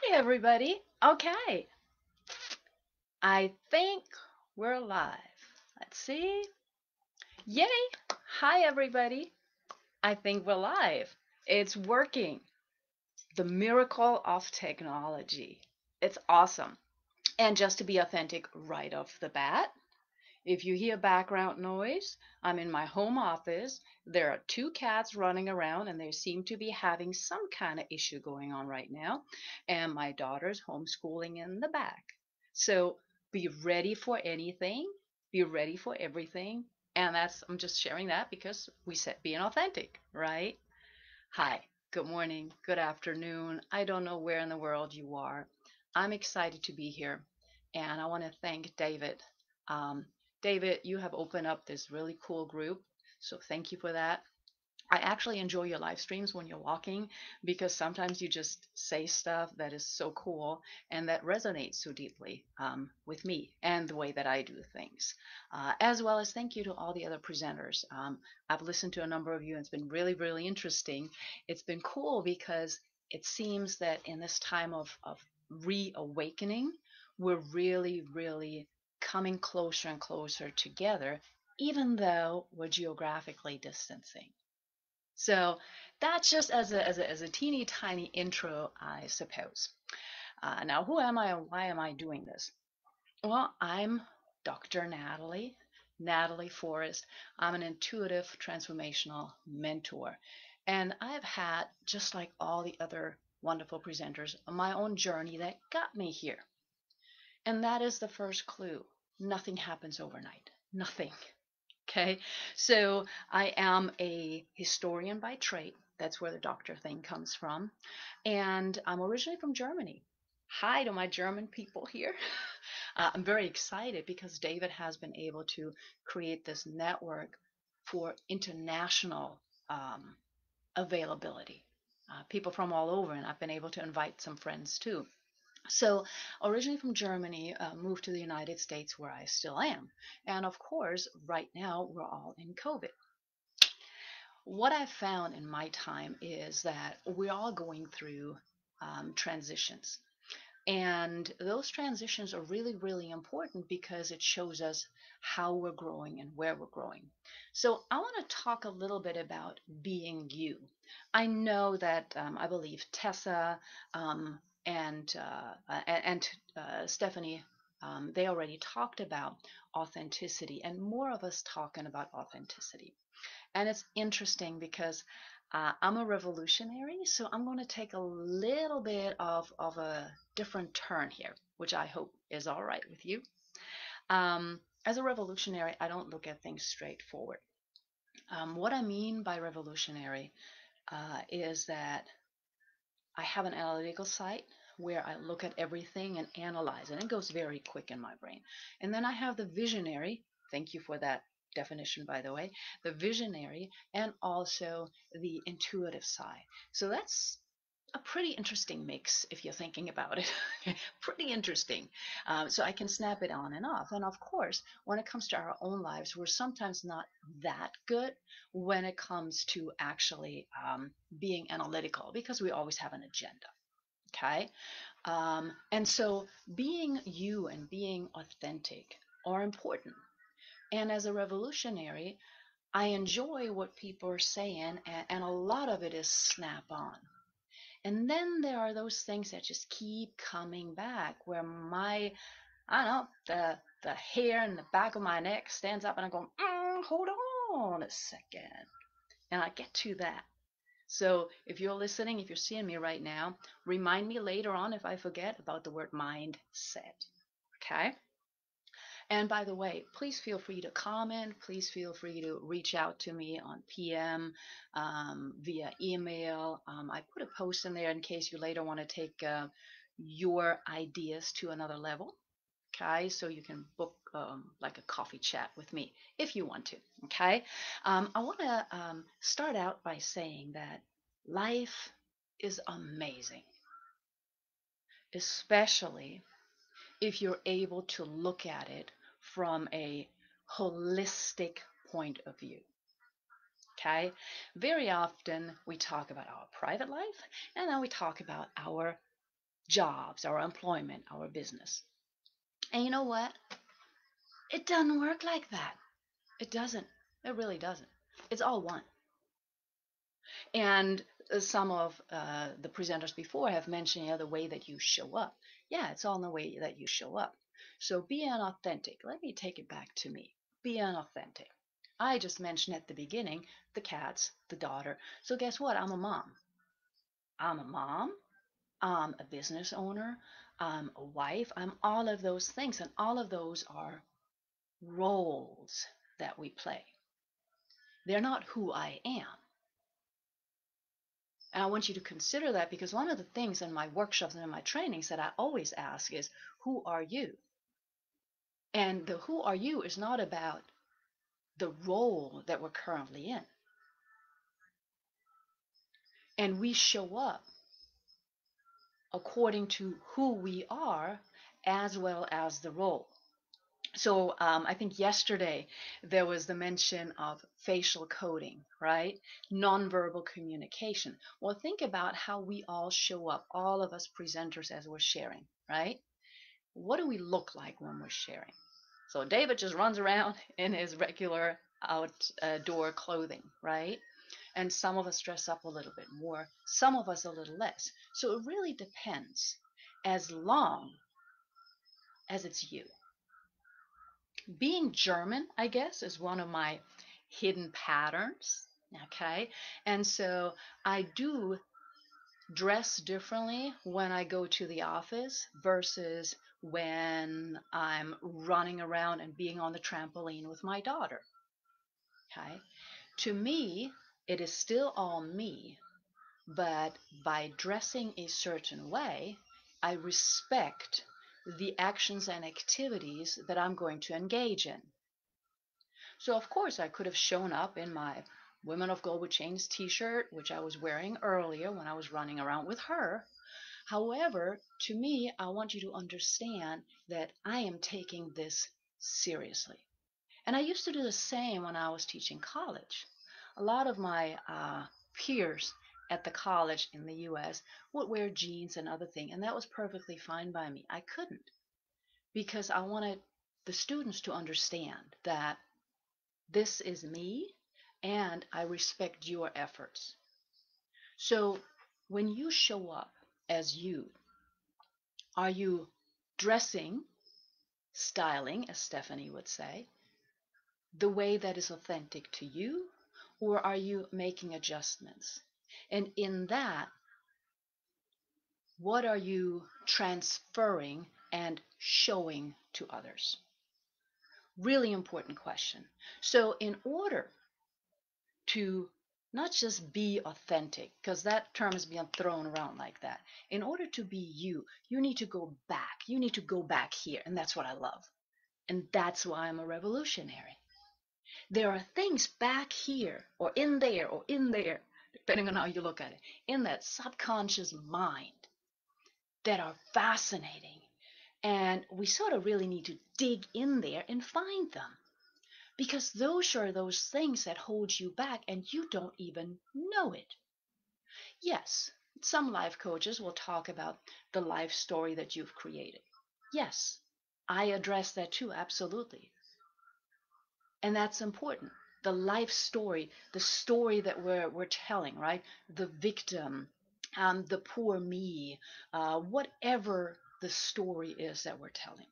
Hi, everybody. Okay, I think we're live. Let's see. Yay! Hi, everybody. I think we're live. It's working. The miracle of technology. It's awesome. And just to be authentic right off the bat, if you hear background noise, I'm in my home office. There are two cats running around, and they seem to be having some kind of issue going on right now. And my daughter's homeschooling in the back. So be ready for anything, be ready for everything. And I'm just sharing that because we said being authentic, right? Hi, good morning, good afternoon. I don't know where in the world you are. I'm excited to be here. And I want to thank David. Um, David, you have opened up this really cool group. So thank you for that. I actually enjoy your live streams when you're walking because sometimes you just say stuff that is so cool and that resonates so deeply with me and the way that I do things. As well as thank you to all the other presenters. I've listened to a number of you and it's been really, really interesting. It's been cool because it seems that in this time of reawakening, we're really, really coming closer and closer together, even though we're geographically distancing. So that's just as a teeny tiny intro, I suppose. Now, who am I and why am I doing this? Well, I'm Dr. Natalie Forrest. I'm an intuitive transformational mentor. And I've had, just like all the other wonderful presenters, my own journey that got me here. And that is the first clue. Nothing happens overnight. Nothing. Okay, so I am a historian by trade. That's where the doctor thing comes from. And I'm originally from Germany. Hi to my German people here. I'm very excited because David has been able to create this network for international um, availability. People from all over, and I've been able to invite some friends too. So, originally from Germany, moved to the United States where I still am. And of course, right now we're all in COVID. What I've found in my time is that we're all going through transitions. And those transitions are really, really important because it shows us how we're growing and where we're growing. So, I want to talk a little bit about being you. I know that I believe Tessa um, and Stephanie, they already talked about authenticity, and more of us talking about authenticity. And it's interesting because I'm a revolutionary, so I'm going to take a little bit of a different turn here, which I hope is all right with you. As a revolutionary, I don't look at things straightforward. What I mean by revolutionary is that I have an analytical side where I look at everything and analyze, and it goes very quick in my brain. And then I have the visionary. Thank you for that definition, by the way. The visionary and also the intuitive side. So that's a pretty interesting mix if you're thinking about it. Pretty interesting. So I can snap it on and off. And of course, when it comes to our own lives, we're sometimes not that good when it comes to actually being analytical because we always have an agenda. Okay. And so being you and being authentic are important. And as a revolutionary, I enjoy what people are saying, and a lot of it is snap on. And then there are those things that just keep coming back where I don't know, the hair in the back of my neck stands up and I'm going, hold on a second. And I get to that. So if you're listening, if you're seeing me right now, remind me later on if I forget about the word mindset. Okay? And by the way, please feel free to comment. Please feel free to reach out to me on PM, via email. I put a post in there in case you later want to take your ideas to another level. Okay, so you can book like a coffee chat with me if you want to. Okay, I want to start out by saying that life is amazing, especially if you're able to look at it from a holistic point of view. Okay, very often we talk about our private life and then we talk about our jobs, our employment, our business. And you know what? It doesn't work like that. It doesn't. It really doesn't. It's all one. And some of the presenters before have mentioned, the way that you show up. Yeah, it's all in the way that you show up. So being authentic. Let me take it back to me. Being authentic. I just mentioned at the beginning the cats, the daughter. So guess what? I'm a mom. I'm a mom. I'm a business owner. I'm a wife. I'm all of those things. And all of those are roles that we play. They're not who I am. And I want you to consider that, because one of the things in my workshops and in my trainings that I always ask is, who are you? And the who are you is not about the role that we're currently in. And we show up according to who we are as well as the role. So I think yesterday there was the mention of facial coding, right? Nonverbal communication. Well, think about how we all show up, all of us presenters, as we're sharing, right? What do we look like when we're sharing? So David just runs around in his regular outdoor clothing, right? And some of us dress up a little bit more, some of us a little less. So it really depends, as long as it's you. Being German, I guess, is one of my hidden patterns. Okay. And so I do dress differently when I go to the office versus when I'm running around and being on the trampoline with my daughter. Okay. To me, it is still all me, but by dressing a certain way, I respect the actions and activities that I'm going to engage in. So, of course, I could have shown up in my Women of Global Change t-shirt, which I was wearing earlier when I was running around with her. However, to me, I want you to understand that I am taking this seriously. And I used to do the same when I was teaching college. A lot of my peers at the college in the US would wear jeans and other things, and that was perfectly fine by me. I couldn't, because I wanted the students to understand that this is me, and I respect your efforts. So when you show up as you, are you dressing, styling, as Stephanie would say, the way that is authentic to you, or are you making adjustments? And in that, what are you transferring and showing to others? Really important question. So in order to not just be authentic, because that term is being thrown around like that. In order to be you, you need to go back. You need to go back here. And that's what I love. And that's why I'm a revolutionary. There are things back here, or in there, depending on how you look at it, in that subconscious mind that are fascinating. And we sort of really need to dig in there and find them. Because those are those things that hold you back and you don't even know it. Yes, some life coaches will talk about the life story that you've created. Yes, I address that too, absolutely. And that's important. The life story, the story that we're telling, right? The victim, the poor me, whatever the story is that we're telling.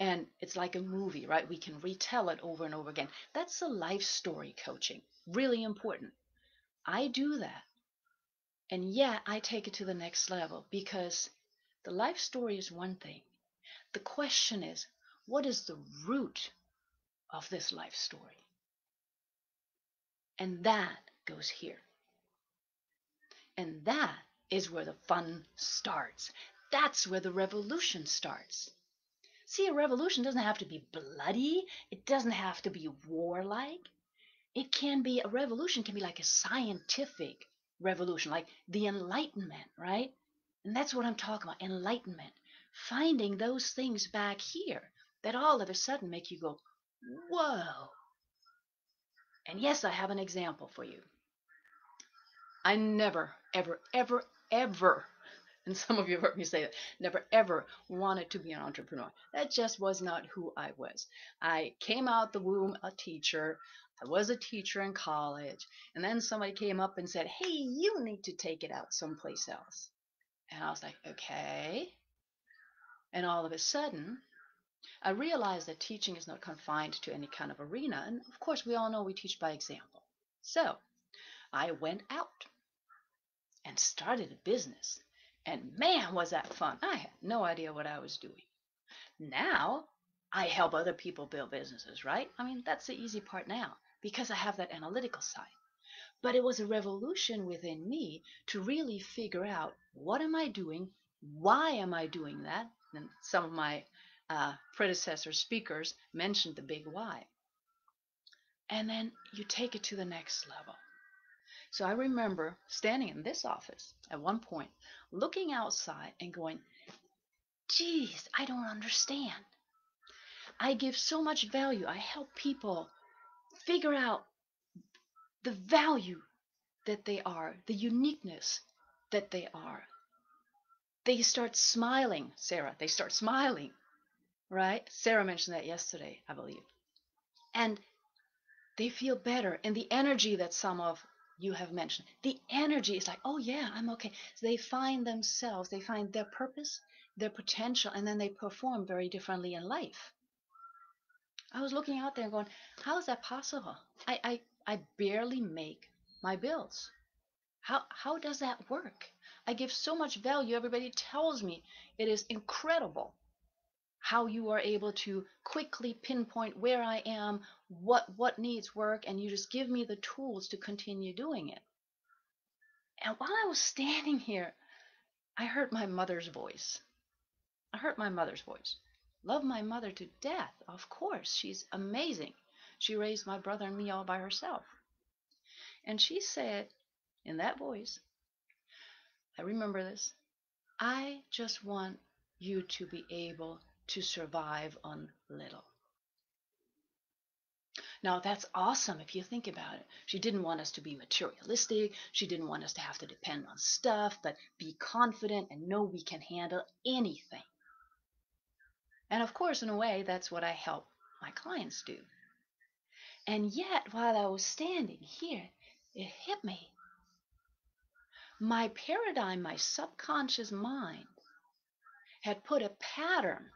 And it's like a movie, right? We can retell it over and over again. That's the life story coaching. Really important. I do that. And yet I take it to the next level, because the life story is one thing. The question is, what is the root of this life story? And that goes here. And that is where the fun starts. That's where the revolution starts. See, a revolution doesn't have to be bloody. It doesn't have to be warlike. It can be, a revolution can be like a scientific revolution, like the Enlightenment, right? And that's what I'm talking about, enlightenment. Finding those things back here that all of a sudden make you go, whoa. And yes, I have an example for you. I never, ever, ever, ever And some of you have heard me say that. Never ever wanted to be an entrepreneur. That just was not who I was. I came out the womb a teacher. I was a teacher in college. And then somebody came up and said, hey, you need to take it out someplace else. And I was like, okay. And all of a sudden, I realized that teaching is not confined to any kind of arena. And of course, we all know we teach by example. So I went out and started a business. And man, was that fun. I had no idea what I was doing. Now I help other people build businesses, right? I mean, that's the easy part now because I have that analytical side. But it was a revolution within me to really figure out what am I doing? Why am I doing that? And some of my predecessor speakers mentioned the big why. And then you take it to the next level. So I remember standing in this office at one point, looking outside and going, geez, I don't understand. I give so much value. I help people figure out the value that they are, the uniqueness that they are. They start smiling, Sarah. They start smiling, right? Sarah mentioned that yesterday, I believe. And they feel better. And the energy that some of you have mentioned, the energy is like, oh, yeah, I'm okay. So they find themselves, they find their purpose, their potential, and then they perform very differently in life. I was looking out there and going, how is that possible? I barely make my bills. How does that work? I give so much value. Everybody tells me it is incredible how you are able to quickly pinpoint where I am, what needs work, and you just give me the tools to continue doing it. And while I was standing here, I heard my mother's voice. I heard my mother's voice. Love my mother to death, of course. She's amazing. She raised my brother and me all by herself. And she said in that voice, I remember this, I just want you to be able to survive on little. Now, that's awesome if you think about it. She didn't want us to be materialistic. She didn't want us to have to depend on stuff, but be confident and know we can handle anything. And of course, in a way, that's what I help my clients do. And yet, while I was standing here, it hit me. My paradigm, my subconscious mind, had put a pattern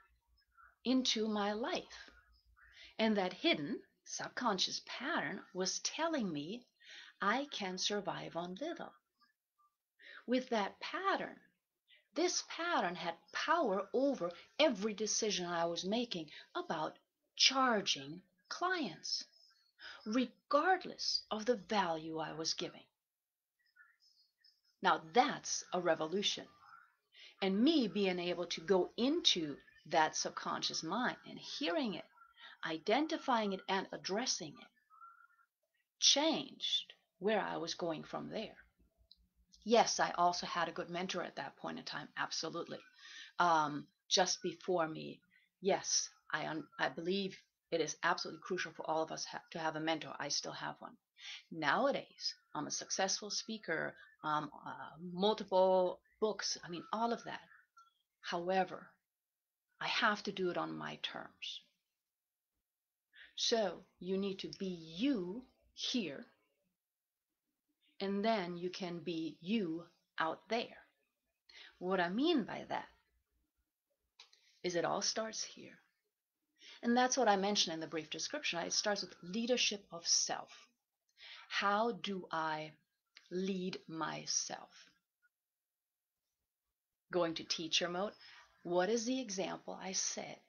into my life. And that hidden subconscious pattern was telling me I can survive on little. With that pattern, this pattern had power over every decision I was making about charging clients, regardless of the value I was giving. Now that's a revolution. And me being able to go into that subconscious mind and hearing it, identifying it, and addressing it changed where I was going from there. Yes, I also had a good mentor at that point in time, absolutely. Just before me, yes, I believe it is absolutely crucial for all of us to have a mentor. I still have one. Nowadays, I'm a successful speaker, multiple books, I mean, all of that. However, I have to do it on my terms. So you need to be you here, and then you can be you out there. What I mean by that is it all starts here. And that's what I mentioned in the brief description. It starts with leadership of self. How do I lead myself? Going to teacher mode. What is the example I set?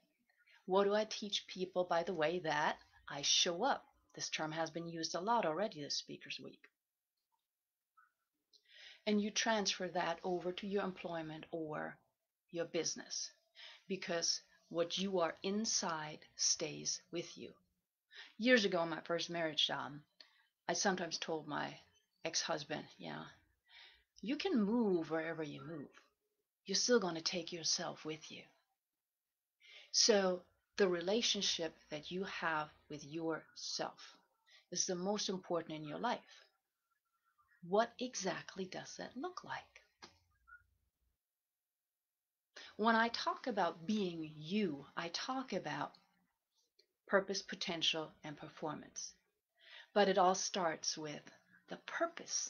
What do I teach people by the way that I show up? This term has been used a lot already this Speakers Week. And you transfer that over to your employment or your business because what you are inside stays with you. Years ago in my first marriage, I sometimes told my ex-husband, yeah, you can move wherever you move. You're still going to take yourself with you. So the relationship that you have with yourself is the most important in your life. What exactly does that look like? When I talk about being you, I talk about purpose, potential, and performance. But it all starts with the purpose.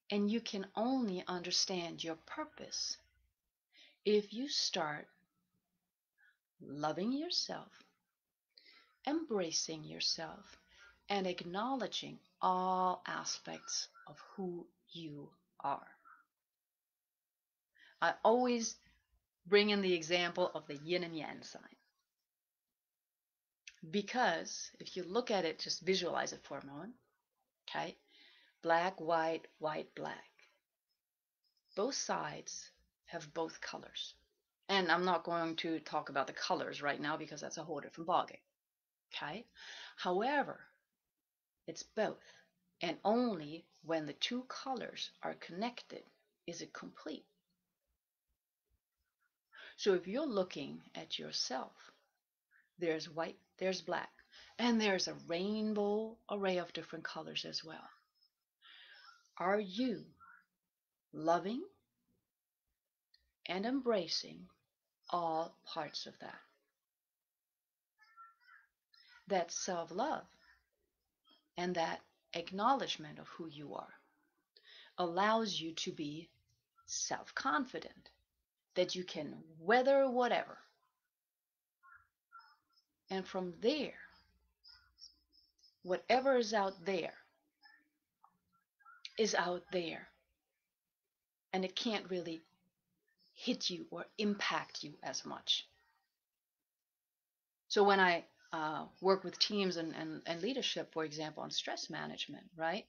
And you can only understand your purpose if you start loving yourself, embracing yourself, and acknowledging all aspects of who you are. I always bring in the example of the yin and yang sign. Because if you look at it, just visualize it for a moment, okay? Black, white, white, black. Both sides have both colors. And I'm not going to talk about the colors right now because that's a whole different ballgame, okay? However, it's both. And only when the two colors are connected is it complete. So if you're looking at yourself, there's white, there's black, and there's a rainbow array of different colors as well. Are you loving and embracing all parts of that? That self-love and that acknowledgement of who you are allows you to be self-confident, that you can weather whatever. And from there, whatever is out there is out there. And it can't really hit you or impact you as much. So when I work with teams and leadership, for example, on stress management, right?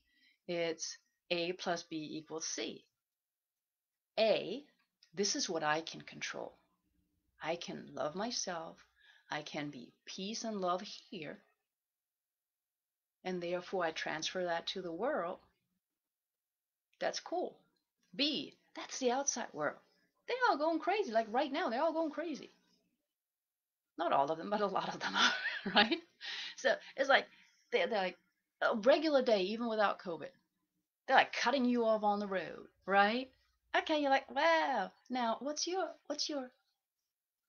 It's A plus B equals C. A, this is what I can control. I can love myself. I can be peace and love here. And therefore, I transfer that to the world. That's cool. B, that's the outside world. They're all going crazy. Like right now, they're all going crazy. Not all of them, but a lot of them are, right? So it's like they're like a regular day, even without COVID. They're like cutting you off on the road, right? Okay, you're like, wow. Now, what's your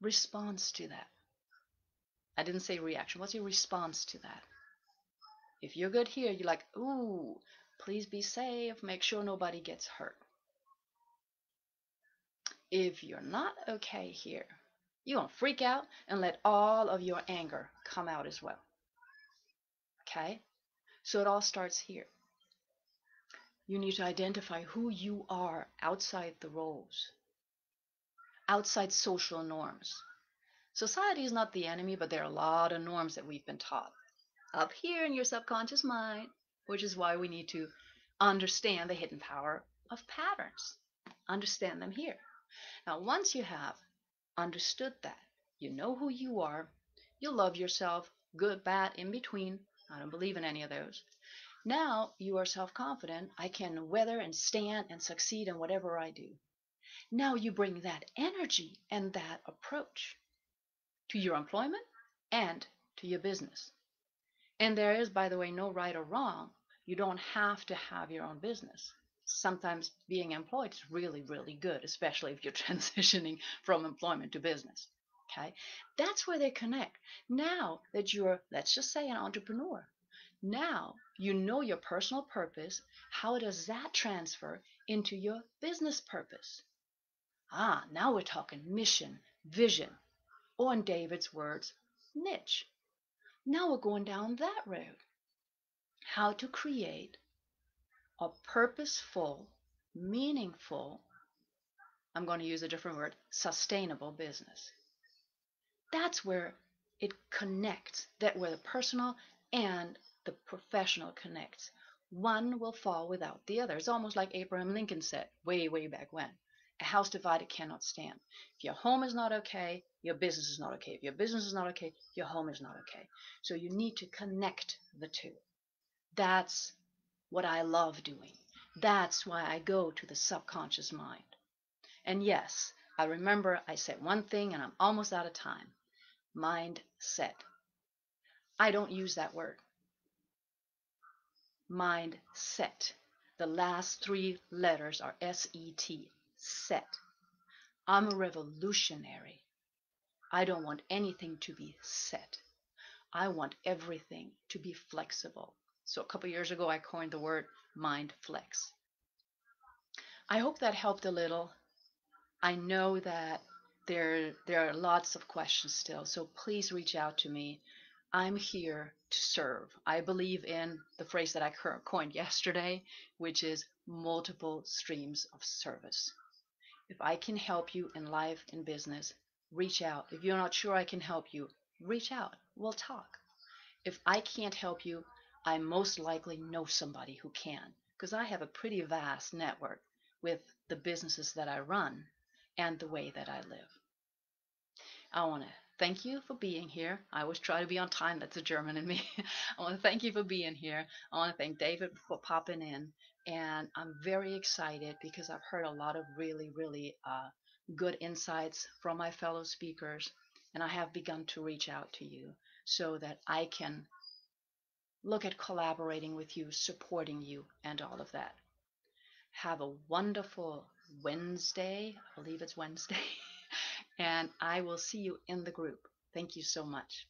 response to that? I didn't say reaction. What's your response to that? If you're good here, you're like, ooh, please be safe. Make sure nobody gets hurt. If you're not okay here, you're going to freak out and let all of your anger come out as well. Okay? So it all starts here. You need to identify who you are outside the roles, outside social norms. Society is not the enemy, but there are a lot of norms that we've been taught up here in your subconscious mind, which is why we need to understand the hidden power of patterns. Understand them here. Now, once you have understood that, you know who you are, you love yourself, good, bad, in between. I don't believe in any of those. Now you are self-confident. I can weather and stand and succeed in whatever I do. Now you bring that energy and that approach to your employment and to your business. And there is, by the way, no right or wrong. You don't have to have your own business. Sometimes being employed is really, really good, especially if you're transitioning from employment to business. Okay? That's where they connect. Now that you're, let's just say, an entrepreneur, now you know your personal purpose. How does that transfer into your business purpose? Ah, now we're talking mission, vision, or in David's words, niche. Now we're going down that road. How to create a purposeful, meaningful, I'm going to use a different word, sustainable business. That's where it connects, that where the personal and the professional connects. One will fall without the other. It's almost like Abraham Lincoln said way, way back when. A house divided cannot stand. If your home is not okay, your business is not okay. If your business is not okay, your home is not okay. So you need to connect the two. That's what I love doing. That's why I go to the subconscious mind. And yes, I remember I said one thing and I'm almost out of time. Mindset. I don't use that word. Mindset. The last three letters are S-E-T. Set. I'm a revolutionary. I don't want anything to be set. I want everything to be flexible. So a couple years ago, I coined the word mind flex. I hope that helped a little. I know that there are lots of questions still, so please reach out to me. I'm here to serve. I believe in the phrase that I coined yesterday, which is multiple streams of service. If I can help you in life and business, reach out. If you're not sure I can help you, reach out. We'll talk. If I can't help you, I most likely know somebody who can, because I have a pretty vast network with the businesses that I run and the way that I live. I want to thank you for being here. I always try to be on time. That's a German in me. I want to thank you for being here. I want to thank David for popping in. And I'm very excited because I've heard a lot of really good insights from my fellow speakers. And I have begun to reach out to you so that I can look at collaborating with you, supporting you, and all of that. Have a wonderful Wednesday. I believe it's Wednesday. And I will see you in the group. Thank you so much.